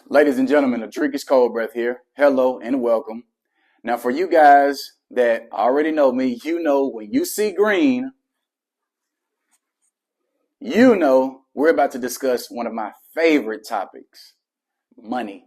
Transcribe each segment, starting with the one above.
Ladies and gentlemen, Adrikus Cold Breath here. Hello and welcome. Now, for you guys that already know me, you know when you see green, you know we're about to discuss one of my favorite topics, money.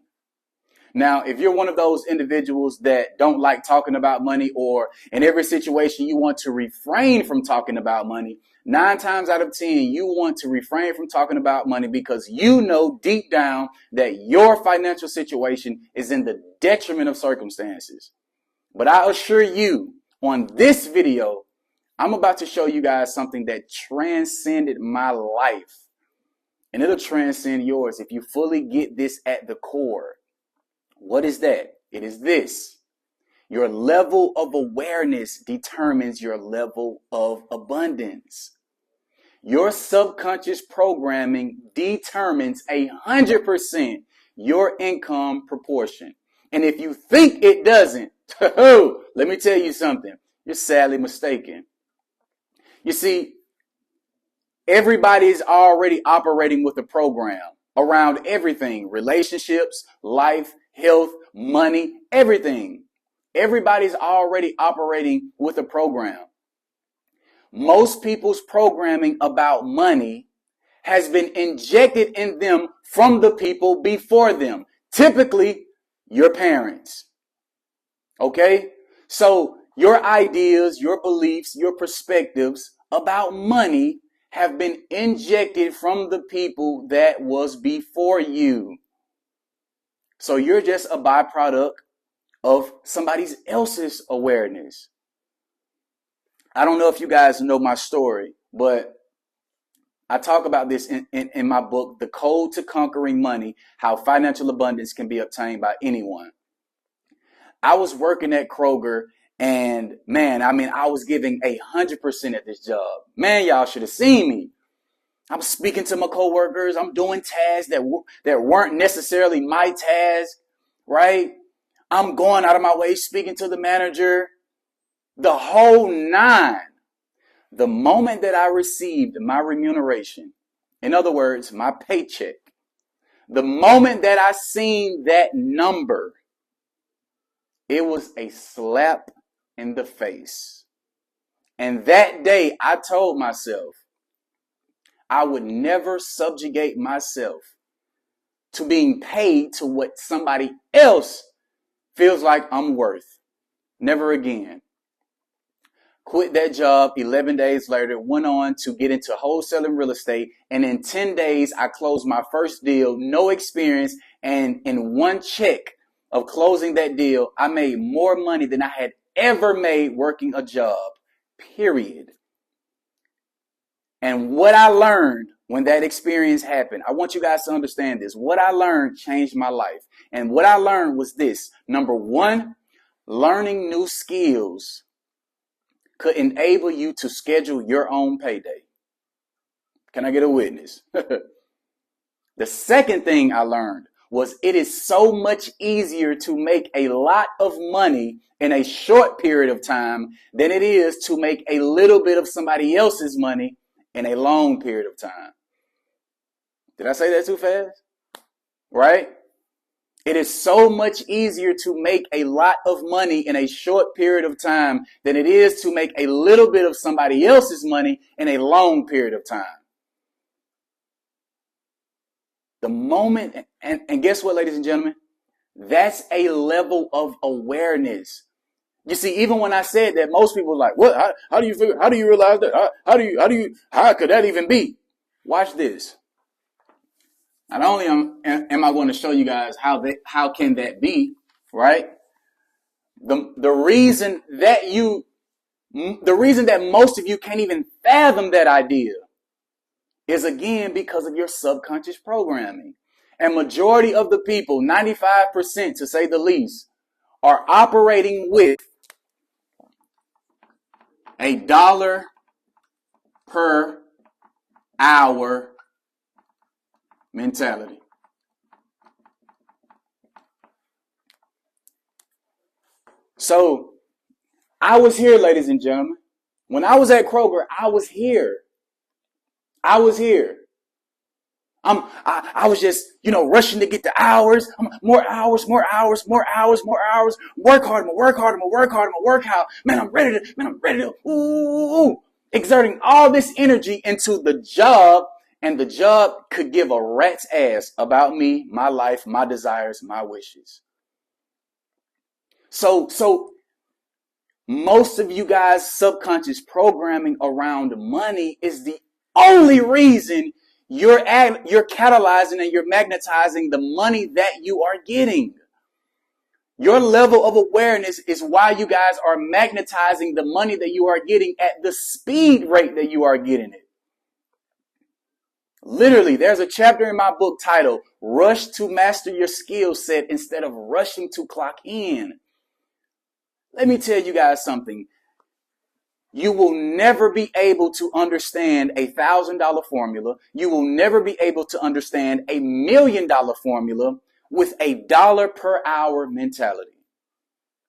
Now, if you're one of those individuals that don't like talking about money, or in every situation you want to refrain from talking about money, 9 times out of 10, you want to refrain from talking about money because you know deep down that your financial situation is in the detriment of circumstances. But I assure you, on this video, I'm about to show you guys something that transcended my life. And it'll transcend yours if you fully get this at the core. What is that? It is this. Your level of awareness determines your level of abundance. Your subconscious programming determines 100% your income proportion. And if you think it doesn't, let me tell you something. You're sadly mistaken. You see, everybody is already operating with a program around everything: relationships, life, health, money, everything. Everybody's already operating with a program. Most people's programming about money has been injected in them from the people before them, typically your parents. Okay? So your ideas, your beliefs, your perspectives about money have been injected from the people that was before you. So you're just a byproduct of somebody else's awareness. I don't know if you guys know my story, but I talk about this in my book, The Code to Conquering Money: How Financial Abundance Can Be Obtained by Anyone. I was working at Kroger, and man, I was giving 100% at this job. Man, y'all should have seen me. I'm speaking to my coworkers. I'm doing tasks that weren't necessarily my task, right? I'm going out of my way, speaking to the manager, the whole nine. The moment that I received my remuneration, in other words, my paycheck, the moment that I seen that number, it was a slap in the face. And that day I told myself I would never subjugate myself to being paid to what somebody else feels like I'm worth. Never again. Quit that job. 11 days later, went on to get into wholesaling real estate. And in 10 days, I closed my first deal, no experience. And in one check of closing that deal, I made more money than I had ever made working a job, period. And what I learned when that experience happened, I want you guys to understand this. What I learned changed my life. And what I learned was this. Number one, learning new skills could enable you to schedule your own payday. Can I get a witness? The second thing I learned was it is so much easier to make a lot of money in a short period of time than it is to make a little bit of somebody else's money in a long period of time. Did I say that too fast? Right? It is so much easier to make a lot of money in a short period of time than it is to make a little bit of somebody else's money in a long period of time. The moment, and guess what, ladies and gentlemen? That's a level of awareness. You see, even when I said that, most people were like, what? How do you figure? How do you realize that? How could that even be? Watch this. Not only am I going to show you guys how can that be, right? The reason that most of you can't even fathom that idea is, again, because of your subconscious programming. And majority of the people, 95% to say the least, are operating with a dollar per hour mentality. So I was here, ladies and gentlemen. When I was at Kroger, I was here. I was just, rushing to get the hours. More hours, more hours, more hours, more hours. Work hard, I'm gonna work hard, I'm gonna work hard, I'm gonna work out. Man, I'm ready to, ooh. Exerting all this energy into the job, and the job could give a rat's ass about me, my life, my desires, my wishes. So most of you guys' subconscious programming around money is the only reason you're catalyzing and you're magnetizing the money that you are getting. Your level of awareness is why you guys are magnetizing the money that you are getting at the speed rate that you are getting it. Literally, there's a chapter in my book titled Rush to Master Your Skill Set Instead of Rushing to Clock In. Let me tell you guys something. You will never be able to understand a $1,000 formula. You will never be able to understand $1 million formula with a dollar per hour mentality.